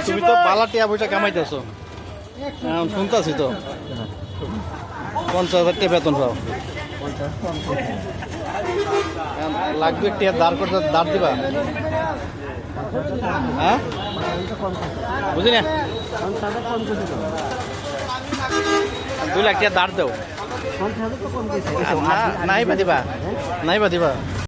তুমি তো পালা টিয়া পয়সা কামাইতেছো, শুনতেছি তো 50,000 টাকা বেতন পাও। লাগবে টিয়া দাঁড় করতে, দাঁড় দিবা? হ্যাঁ বুঝি না, 2 লাখ টাকা দাঁড় দেও। নাই বা দিবা, নাই বা দিবা।